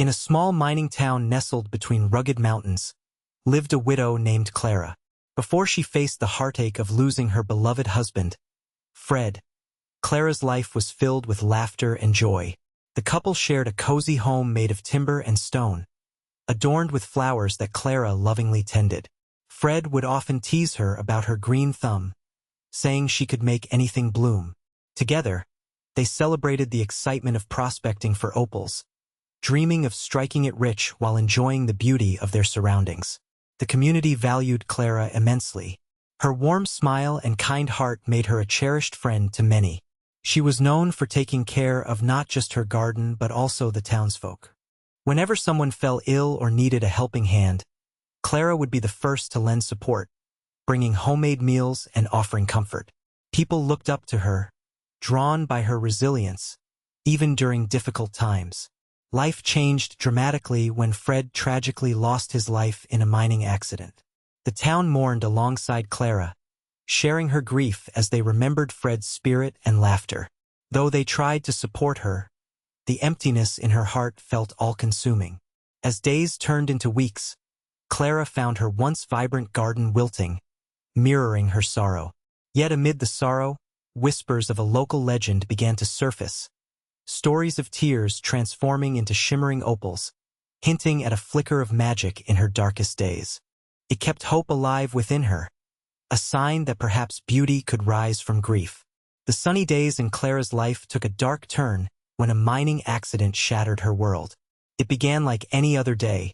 In a small mining town nestled between rugged mountains, lived a widow named Clara. Before she faced the heartache of losing her beloved husband, Fred, Clara's life was filled with laughter and joy. The couple shared a cozy home made of timber and stone, adorned with flowers that Clara lovingly tended. Fred would often tease her about her green thumb, saying she could make anything bloom. Together, they celebrated the excitement of prospecting for opals, dreaming of striking it rich while enjoying the beauty of their surroundings. The community valued Clara immensely. Her warm smile and kind heart made her a cherished friend to many. She was known for taking care of not just her garden but also the townsfolk. Whenever someone fell ill or needed a helping hand, Clara would be the first to lend support, bringing homemade meals and offering comfort. People looked up to her, drawn by her resilience, even during difficult times. Life changed dramatically when Fred tragically lost his life in a mining accident. The town mourned alongside Clara, sharing her grief as they remembered Fred's spirit and laughter. Though they tried to support her, the emptiness in her heart felt all-consuming. As days turned into weeks, Clara found her once vibrant garden wilting, mirroring her sorrow. Yet amid the sorrow, whispers of a local legend began to surface, stories of tears transforming into shimmering opals, hinting at a flicker of magic in her darkest days. It kept hope alive within her, a sign that perhaps beauty could rise from grief. The sunny days in Clara's life took a dark turn when a mining accident shattered her world. It began like any other day,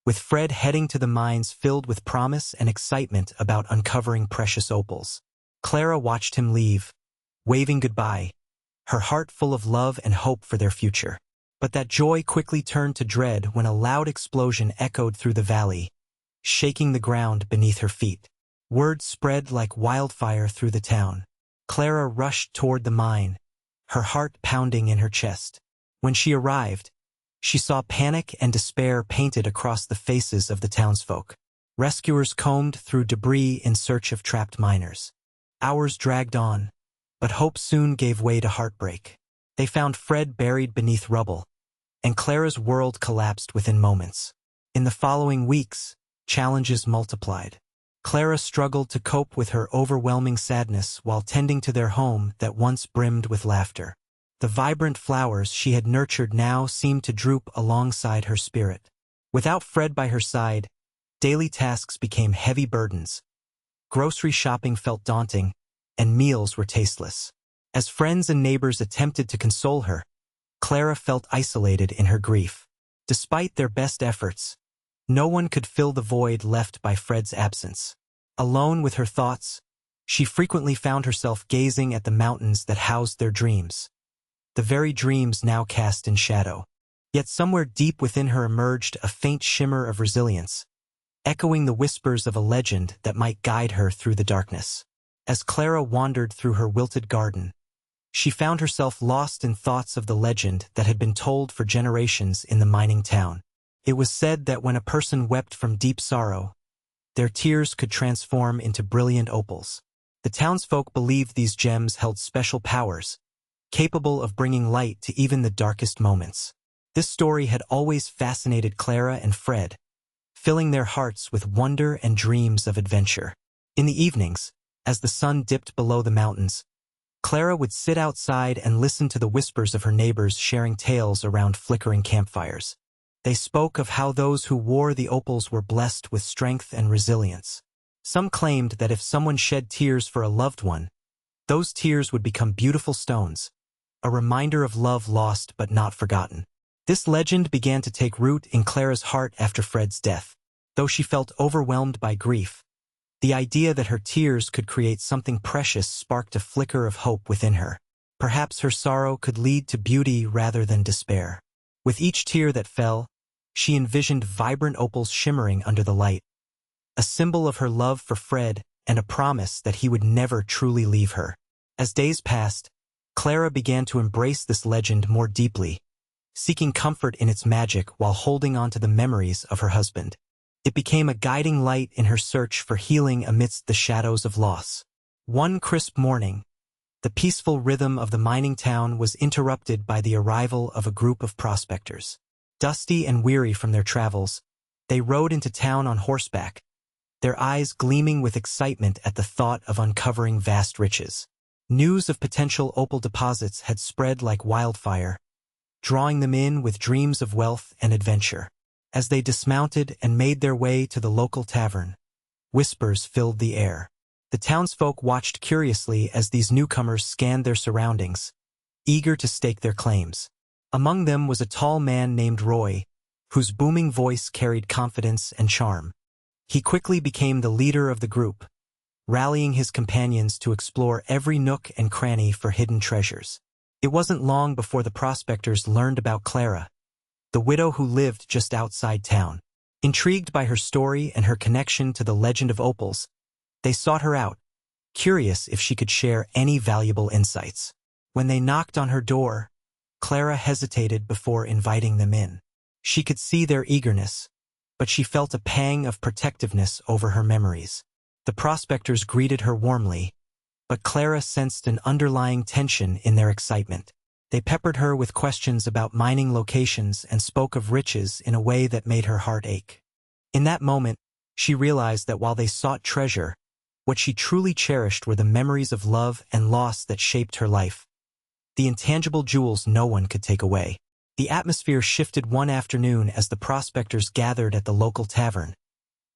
with Fred heading to the mines filled with promise and excitement about uncovering precious opals. Clara watched him leave, waving goodbye, her heart full of love and hope for their future. But that joy quickly turned to dread when a loud explosion echoed through the valley, shaking the ground beneath her feet. Word spread like wildfire through the town. Clara rushed toward the mine, her heart pounding in her chest. When she arrived, she saw panic and despair painted across the faces of the townsfolk. Rescuers combed through debris in search of trapped miners. Hours dragged on, but hope soon gave way to heartbreak. They found Fred buried beneath rubble, and Clara's world collapsed within moments. In the following weeks, challenges multiplied. Clara struggled to cope with her overwhelming sadness while tending to their home that once brimmed with laughter. The vibrant flowers she had nurtured now seemed to droop alongside her spirit. Without Fred by her side, daily tasks became heavy burdens. Grocery shopping felt daunting, and meals were tasteless. As friends and neighbors attempted to console her, Clara felt isolated in her grief. Despite their best efforts, no one could fill the void left by Fred's absence. Alone with her thoughts, she frequently found herself gazing at the mountains that housed their dreams. The very dreams now cast in shadow. Yet somewhere deep within her emerged a faint shimmer of resilience, echoing the whispers of a legend that might guide her through the darkness. As Clara wandered through her wilted garden, she found herself lost in thoughts of the legend that had been told for generations in the mining town. It was said that when a person wept from deep sorrow, their tears could transform into brilliant opals. The townsfolk believed these gems held special powers, capable of bringing light to even the darkest moments. This story had always fascinated Clara and Fred, filling their hearts with wonder and dreams of adventure. In the evenings, as the sun dipped below the mountains, Clara would sit outside and listen to the whispers of her neighbors sharing tales around flickering campfires. They spoke of how those who wore the opals were blessed with strength and resilience. Some claimed that if someone shed tears for a loved one, those tears would become beautiful stones, a reminder of love lost but not forgotten. This legend began to take root in Clara's heart after Fred's death. Though she felt overwhelmed by grief, the idea that her tears could create something precious sparked a flicker of hope within her. Perhaps her sorrow could lead to beauty rather than despair. With each tear that fell, she envisioned vibrant opals shimmering under the light, a symbol of her love for Fred and a promise that he would never truly leave her. As days passed, Clara began to embrace this legend more deeply, seeking comfort in its magic while holding on to the memories of her husband. It became a guiding light in her search for healing amidst the shadows of loss. One crisp morning, the peaceful rhythm of the mining town was interrupted by the arrival of a group of prospectors. Dusty and weary from their travels, they rode into town on horseback, their eyes gleaming with excitement at the thought of uncovering vast riches. News of potential opal deposits had spread like wildfire, drawing them in with dreams of wealth and adventure. As they dismounted and made their way to the local tavern, whispers filled the air. The townsfolk watched curiously as these newcomers scanned their surroundings, eager to stake their claims. Among them was a tall man named Roy, whose booming voice carried confidence and charm. He quickly became the leader of the group, rallying his companions to explore every nook and cranny for hidden treasures. It wasn't long before the prospectors learned about Clara, the widow who lived just outside town. Intrigued by her story and her connection to the legend of opals, they sought her out, curious if she could share any valuable insights. When they knocked on her door, Clara hesitated before inviting them in. She could see their eagerness, but she felt a pang of protectiveness over her memories. The prospectors greeted her warmly, but Clara sensed an underlying tension in their excitement. They peppered her with questions about mining locations and spoke of riches in a way that made her heart ache. In that moment, she realized that while they sought treasure, what she truly cherished were the memories of love and loss that shaped her life. The intangible jewels no one could take away. The atmosphere shifted one afternoon as the prospectors gathered at the local tavern,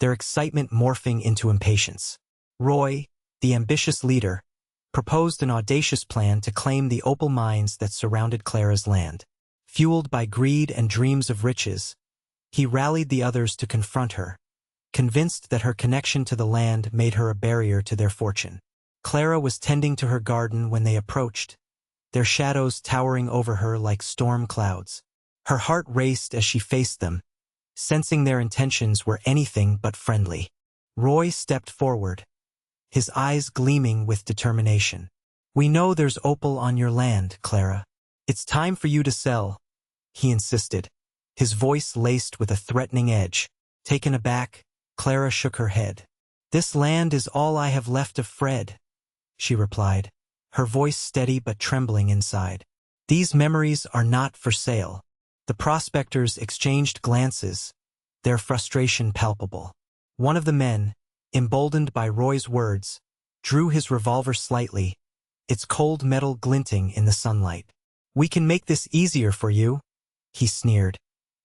their excitement morphing into impatience. Roy, the ambitious leader, proposed an audacious plan to claim the opal mines that surrounded Clara's land. Fueled by greed and dreams of riches, he rallied the others to confront her, convinced that her connection to the land made her a barrier to their fortune. Clara was tending to her garden when they approached, their shadows towering over her like storm clouds. Her heart raced as she faced them, sensing their intentions were anything but friendly. Roy stepped forward, his eyes gleaming with determination. "We know there's opal on your land, Clara. It's time for you to sell," he insisted, his voice laced with a threatening edge. Taken aback, Clara shook her head. "This land is all I have left of Fred," she replied, her voice steady but trembling inside. "These memories are not for sale." The prospectors exchanged glances, their frustration palpable. One of the men, emboldened by Roy's words, drew his revolver slightly, its cold metal glinting in the sunlight. "We can make this easier for you," he sneered,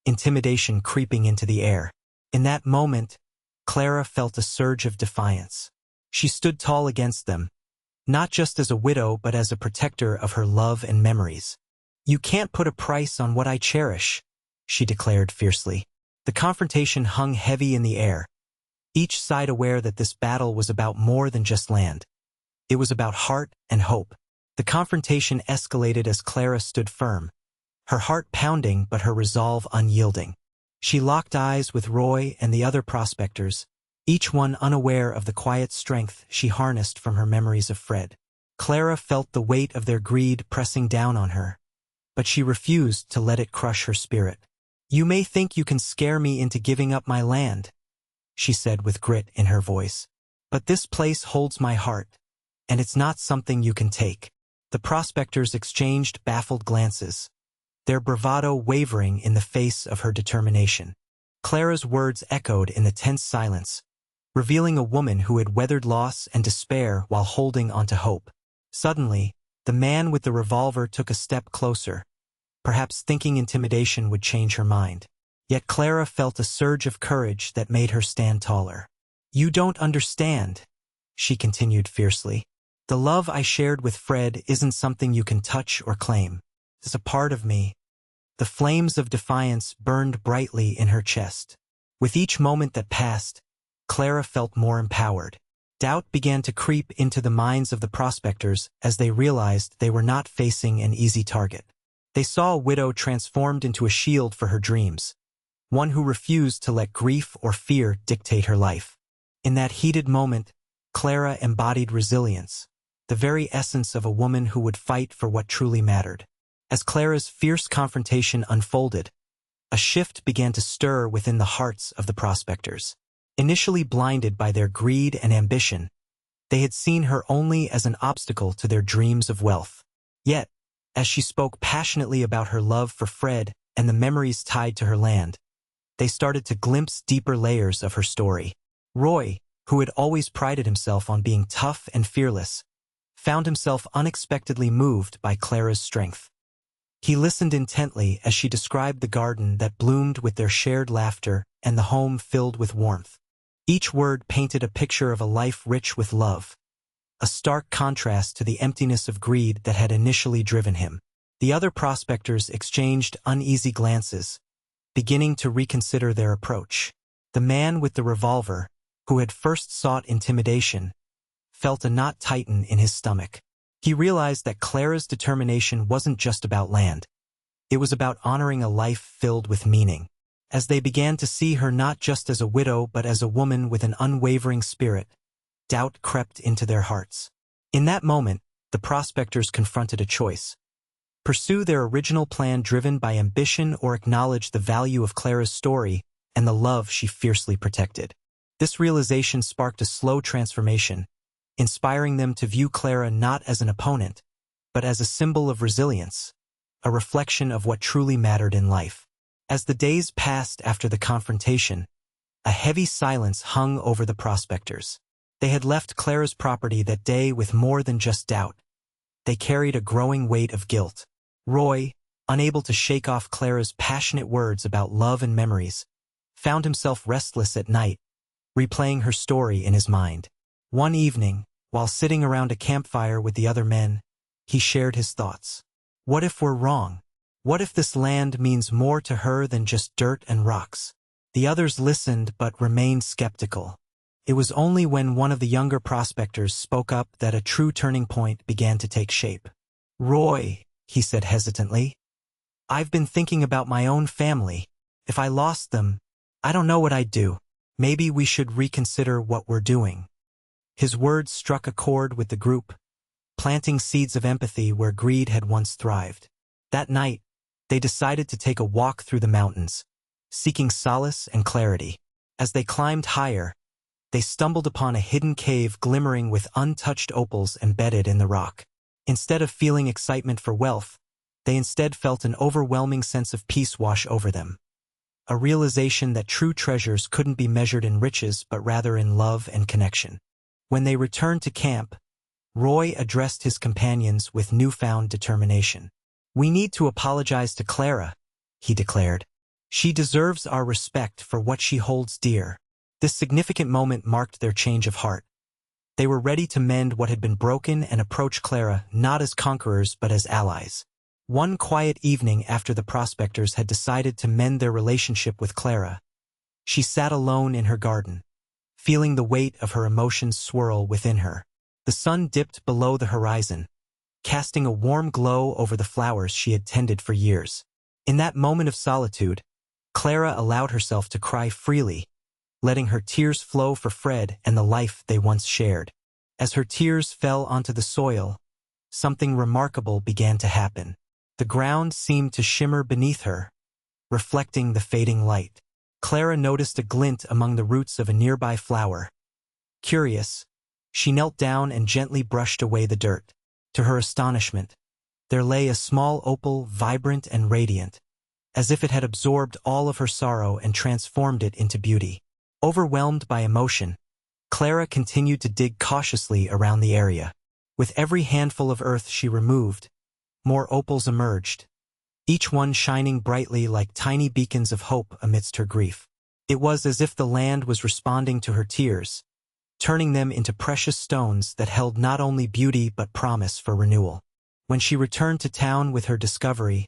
intimidation creeping into the air. In that moment, Clara felt a surge of defiance. She stood tall against them, not just as a widow but as a protector of her love and memories. "You can't put a price on what I cherish," she declared fiercely. The confrontation hung heavy in the air, each side aware that this battle was about more than just land. It was about heart and hope. The confrontation escalated as Clara stood firm, her heart pounding but her resolve unyielding. She locked eyes with Roy and the other prospectors, each one unaware of the quiet strength she harnessed from her memories of Fred. Clara felt the weight of their greed pressing down on her, but she refused to let it crush her spirit. "You may think you can scare me into giving up my land," she said with grit in her voice, "but this place holds my heart, and it's not something you can take." The prospectors exchanged baffled glances, their bravado wavering in the face of her determination. Clara's words echoed in the tense silence, revealing a woman who had weathered loss and despair while holding onto hope. Suddenly, the man with the revolver took a step closer, perhaps thinking intimidation would change her mind. Yet Clara felt a surge of courage that made her stand taller. "You don't understand," she continued fiercely. "The love I shared with Fred isn't something you can touch or claim. It's a part of me." The flames of defiance burned brightly in her chest. With each moment that passed, Clara felt more empowered. Doubt began to creep into the minds of the prospectors as they realized they were not facing an easy target. They saw a widow transformed into a shield for her dreams, one who refused to let grief or fear dictate her life. In that heated moment, Clara embodied resilience, the very essence of a woman who would fight for what truly mattered. As Clara's fierce confrontation unfolded, a shift began to stir within the hearts of the prospectors. Initially blinded by their greed and ambition, they had seen her only as an obstacle to their dreams of wealth. Yet, as she spoke passionately about her love for Fred and the memories tied to her land, they started to glimpse deeper layers of her story. Roy, who had always prided himself on being tough and fearless, found himself unexpectedly moved by Clara's strength. He listened intently as she described the garden that bloomed with their shared laughter and the home filled with warmth. Each word painted a picture of a life rich with love, a stark contrast to the emptiness of greed that had initially driven him. The other prospectors exchanged uneasy glances, beginning to reconsider their approach. The man with the revolver, who had first sought intimidation, felt a knot tighten in his stomach. He realized that Clara's determination wasn't just about land. It was about honoring a life filled with meaning. As they began to see her not just as a widow but as a woman with an unwavering spirit, doubt crept into their hearts. In that moment, the prospectors confronted a choice: pursue their original plan driven by ambition or acknowledge the value of Clara's story and the love she fiercely protected. This realization sparked a slow transformation, inspiring them to view Clara not as an opponent, but as a symbol of resilience, a reflection of what truly mattered in life. As the days passed after the confrontation, a heavy silence hung over the prospectors. They had left Clara's property that day with more than just doubt. They carried a growing weight of guilt. Roy, unable to shake off Clara's passionate words about love and memories, found himself restless at night, replaying her story in his mind. One evening, while sitting around a campfire with the other men, he shared his thoughts. What if we're wrong? What if this land means more to her than just dirt and rocks? The others listened but remained skeptical. It was only when one of the younger prospectors spoke up that a true turning point began to take shape. Roy, he said hesitantly, I've been thinking about my own family. If I lost them, I don't know what I'd do. Maybe we should reconsider what we're doing. His words struck a chord with the group, planting seeds of empathy where greed had once thrived. That night, they decided to take a walk through the mountains, seeking solace and clarity. As they climbed higher, they stumbled upon a hidden cave glimmering with untouched opals embedded in the rock. Instead of feeling excitement for wealth, they instead felt an overwhelming sense of peace wash over them. A realization that true treasures couldn't be measured in riches but rather in love and connection. When they returned to camp, Roy addressed his companions with newfound determination. We need to apologize to Clara, he declared. She deserves our respect for what she holds dear. This significant moment marked their change of heart. They were ready to mend what had been broken and approach Clara not as conquerors but as allies. One quiet evening after the prospectors had decided to mend their relationship with Clara, she sat alone in her garden, feeling the weight of her emotions swirl within her. The sun dipped below the horizon, casting a warm glow over the flowers she had tended for years. In that moment of solitude, Clara allowed herself to cry freely, letting her tears flow for Fred and the life they once shared. As her tears fell onto the soil, something remarkable began to happen. The ground seemed to shimmer beneath her, reflecting the fading light. Clara noticed a glint among the roots of a nearby flower. Curious, she knelt down and gently brushed away the dirt. To her astonishment, there lay a small opal, vibrant and radiant, as if it had absorbed all of her sorrow and transformed it into beauty. Overwhelmed by emotion, Clara continued to dig cautiously around the area. With every handful of earth she removed, more opals emerged, each one shining brightly like tiny beacons of hope amidst her grief. It was as if the land was responding to her tears, turning them into precious stones that held not only beauty but promise for renewal. When she returned to town with her discovery,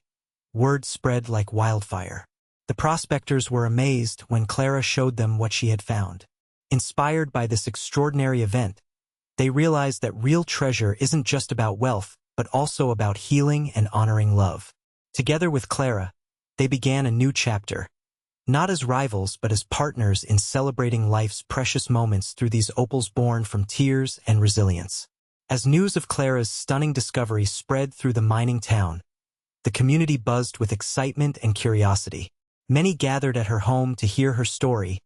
word spread like wildfire. The prospectors were amazed when Clara showed them what she had found. Inspired by this extraordinary event, they realized that real treasure isn't just about wealth, but also about healing and honoring love. Together with Clara, they began a new chapter, not as rivals but as partners in celebrating life's precious moments through these opals born from tears and resilience. As news of Clara's stunning discovery spread through the mining town, the community buzzed with excitement and curiosity. Many gathered at her home to hear her story,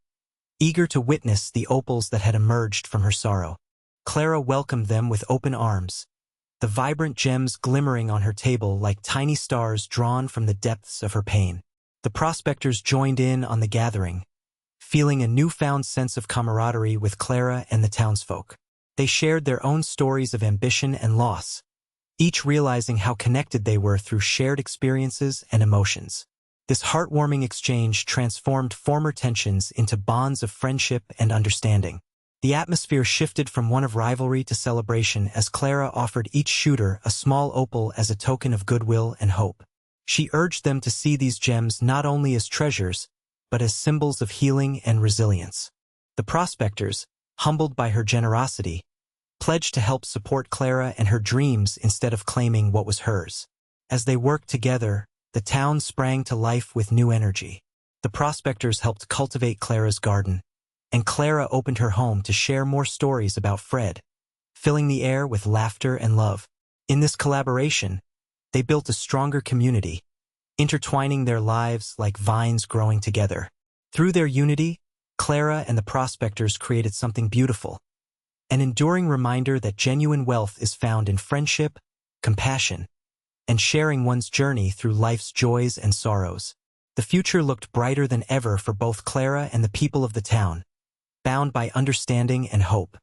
eager to witness the opals that had emerged from her sorrow. Clara welcomed them with open arms, the vibrant gems glimmering on her table like tiny stars drawn from the depths of her pain. The prospectors joined in on the gathering, feeling a newfound sense of camaraderie with Clara and the townsfolk. They shared their own stories of ambition and loss, each realizing how connected they were through shared experiences and emotions. This heartwarming exchange transformed former tensions into bonds of friendship and understanding. The atmosphere shifted from one of rivalry to celebration as Clara offered each shooter a small opal as a token of goodwill and hope. She urged them to see these gems not only as treasures, but as symbols of healing and resilience. The prospectors, humbled by her generosity, pledged to help support Clara and her dreams instead of claiming what was hers. As they worked together, the town sprang to life with new energy. The prospectors helped cultivate Clara's garden, and Clara opened her home to share more stories about Fred, filling the air with laughter and love. In this collaboration, they built a stronger community, intertwining their lives like vines growing together. Through their unity, Clara and the prospectors created something beautiful, an enduring reminder that genuine wealth is found in friendship, compassion, and sharing one's journey through life's joys and sorrows. The future looked brighter than ever for both Clara and the people of the town, bound by understanding and hope.